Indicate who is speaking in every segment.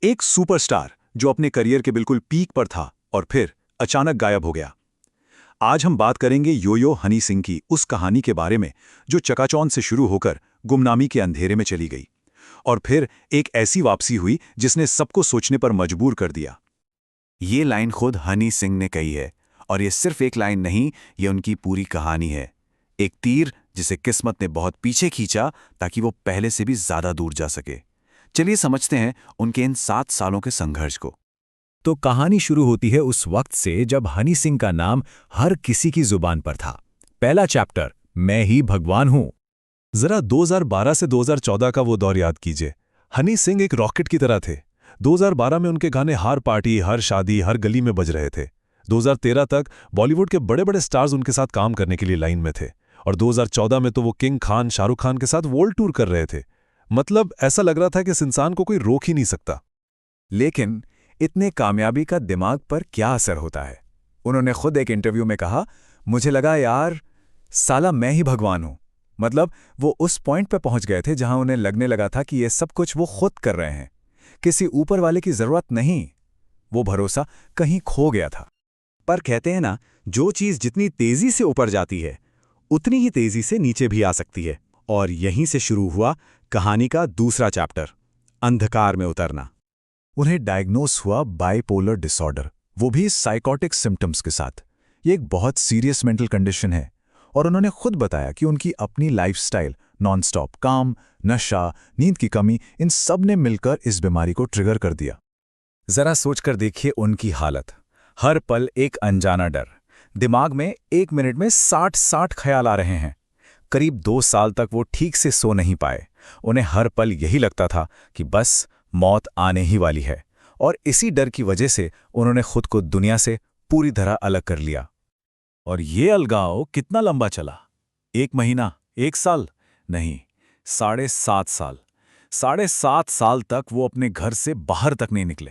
Speaker 1: एक सुपरस्टार जो अपने करियर के बिल्कुल पीक पर था और फिर अचानक गायब हो गया। आज हम बात करेंगे यो-यो हनी सिंह की उस कहानी के बारे में जो चकाचौंध से शुरू होकर गुमनामी के अंधेरे में चली गई और फिर एक ऐसी वापसी हुई जिसने सबको सोचने पर मजबूर कर दिया।
Speaker 2: ये लाइन खुद हनी सिंह ने कही है और ये सिर्फ एक लाइन नहीं, ये उनकी पूरी कहानी है। एक तीर जिसे किस्मत ने बहुत पीछे खींचा ताकि वो पहले से भी ज्यादा दूर जा सके। चलिए समझते हैं उनके इन 7 सालों के संघर्ष को।
Speaker 3: तो कहानी शुरू होती है उस वक्त से जब हनी सिंह का नाम हर किसी की जुबान पर था। पहला चैप्टर, मैं ही भगवान हूं।
Speaker 4: जरा 2012 से 2014 का वो दौर याद कीजिए। हनी सिंह एक रॉकेट की तरह थे। 2012 में उनके गाने हर पार्टी, हर शादी, हर गली में बज रहे थे। 2013 तक बॉलीवुड के बड़े बड़े स्टार्स उनके साथ काम करने के लिए लाइन में थे और 2014 में तो वो किंग खान, शाहरुख खान के साथ वर्ल्ड टूर कर रहे थे। मतलब ऐसा लग रहा था कि इस इंसान को कोई रोक ही नहीं सकता।
Speaker 3: लेकिन इतने कामयाबी का दिमाग पर क्या असर होता है? उन्होंने खुद एक इंटरव्यू में कहा, मुझे लगा यार साला मैं ही भगवान हूं। मतलब वो उस पॉइंट पे पहुंच गए थे जहां उन्हें लगने लगा था कि ये सब कुछ वो खुद कर रहे हैं, किसी ऊपर वाले की जरूरत नहीं। वो भरोसा कहीं खो गया था।
Speaker 1: पर कहते हैं ना, जो चीज जितनी तेजी से ऊपर जाती है उतनी ही तेजी से नीचे भी आ सकती है। और यहीं से शुरू हुआ कहानी का दूसरा चैप्टर, अंधकार में उतरना।
Speaker 3: उन्हें डायग्नोस हुआ बाइपोलर डिसऑर्डर, वो भी साइकोटिक सिम्टम्स के साथ। ये एक बहुत सीरियस मेंटल कंडीशन है और उन्होंने खुद बताया कि उनकी अपनी लाइफस्टाइल, नॉनस्टॉप काम, नशा, नींद की कमी, इन सब ने मिलकर इस बीमारी को ट्रिगर कर दिया। जरा सोचकर देखिए उनकी हालत। हर पल एक अनजाना डर, दिमाग में 1 मिनट में 60 ख्याल आ रहे हैं। करीब 2 साल तक वो ठीक से सो नहीं पाए। उन्हें हर पल यही लगता था कि बस मौत आने ही वाली है और इसी डर की वजह से उन्होंने खुद को दुनिया से पूरी तरह अलग कर लिया।
Speaker 4: और ये अलगाव कितना लंबा चला? 1 महीना, 1 साल? नहीं, 7.5 साल। 7.5 साल तक वो अपने घर से बाहर तक नहीं निकले।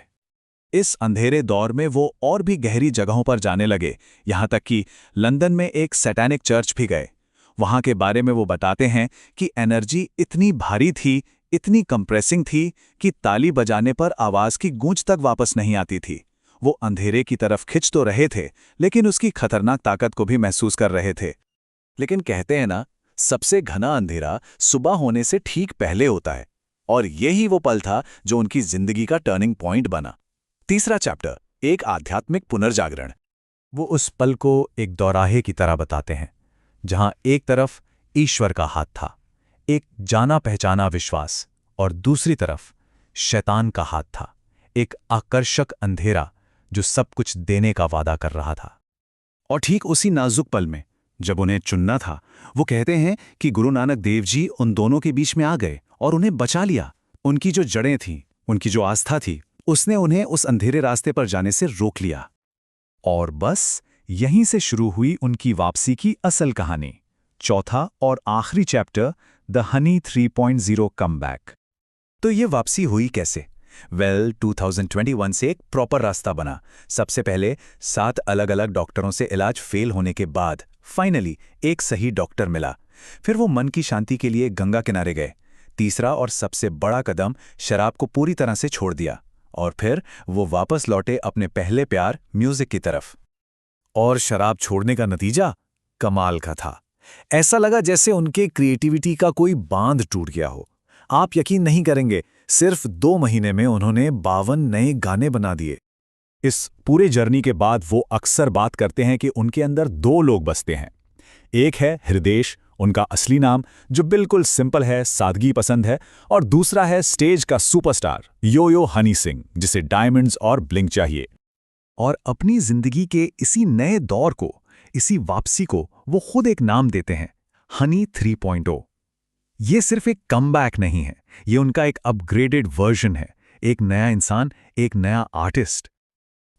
Speaker 1: इस अंधेरे दौर में वो और भी गहरी जगहों पर जाने लगे, यहां तक कि लंदन में एक सैटानिक चर्च भी गए। वहां के बारे में वो बताते हैं कि एनर्जी इतनी भारी थी, इतनी कंप्रेसिंग थी कि ताली बजाने पर आवाज की गूंज तक वापस नहीं आती थी। वो अंधेरे की तरफ खिंच तो रहे थे, लेकिन उसकी खतरनाक ताकत को भी महसूस कर रहे थे। लेकिन कहते हैं ना, सबसे घना अंधेरा सुबह होने से ठीक पहले होता है, और यही वो पल था जो उनकी जिंदगी का टर्निंग पॉइंट बना। तीसरा चैप्टर, एक आध्यात्मिक पुनर्जागरण।
Speaker 3: वो उस पल को एक दौराहे की तरह बताते हैं, जहां एक तरफ ईश्वर का हाथ था, एक जाना पहचाना विश्वास, और दूसरी तरफ शैतान का हाथ था, एक आकर्षक अंधेरा जो सब कुछ देने का वादा कर रहा था।
Speaker 1: और ठीक उसी नाजुक पल में जब उन्हें चुनना था, वो कहते हैं कि गुरु नानक देव जी उन दोनों के बीच में आ गए और उन्हें बचा लिया। उनकी जो जड़ें थीं, उनकी जो आस्था थी, उसने उन्हें उस अंधेरे रास्ते पर जाने से रोक लिया।
Speaker 3: और बस यहीं से शुरू हुई उनकी वापसी की असल कहानी। चौथा और आखिरी चैप्टर, द हनी 3.0 कमबैक।
Speaker 1: तो ये वापसी हुई कैसे? 2021 से एक प्रॉपर रास्ता बना। सबसे पहले 7 अलग अलग डॉक्टरों से इलाज फेल होने के बाद फाइनली एक सही डॉक्टर मिला। फिर वो मन की शांति के लिए गंगा किनारे गए। तीसरा और सबसे बड़ा कदम, शराब को पूरी तरह से छोड़ दिया। और फिर वो वापस लौटे अपने पहले प्यार म्यूजिक की तरफ।
Speaker 3: और शराब छोड़ने का नतीजा कमाल का था। ऐसा लगा जैसे उनके क्रिएटिविटी का कोई बांध टूट गया हो। आप यकीन नहीं करेंगे, सिर्फ 2 महीने में उन्होंने 52 नए गाने बना दिए। इस पूरे जर्नी के बाद वो अक्सर बात करते हैं कि उनके अंदर 2 लोग बसते हैं। एक है हृदेश, उनका असली नाम, जो बिल्कुल सिंपल है, सादगी पसंद है, और दूसरा है स्टेज का सुपरस्टार यो-यो हनी सिंह, जिसे डायमंड्स और ब्लिंक चाहिए। और अपनी जिंदगी के इसी नए दौर को, इसी वापसी को वो खुद एक नाम देते हैं, हनी 3.0। ये सिर्फ एक कमबैक नहीं है, ये उनका एक अपग्रेडेड वर्जन है, एक नया इंसान, एक नया आर्टिस्ट।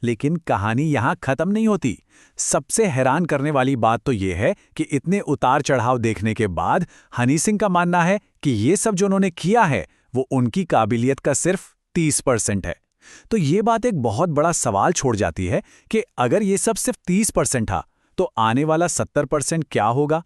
Speaker 1: लेकिन कहानी यहां खत्म नहीं होती। सबसे हैरान करने वाली बात तो यह है कि इतने उतार चढ़ाव देखने के बाद हनी सिंह का मानना है कि ये सब जो उन्होंने किया है वो उनकी काबिलियत का सिर्फ 30% है। तो ये बात एक बहुत बड़ा सवाल छोड़ जाती है कि अगर ये सब सिर्फ 30% था, तो आने वाला 70% क्या होगा?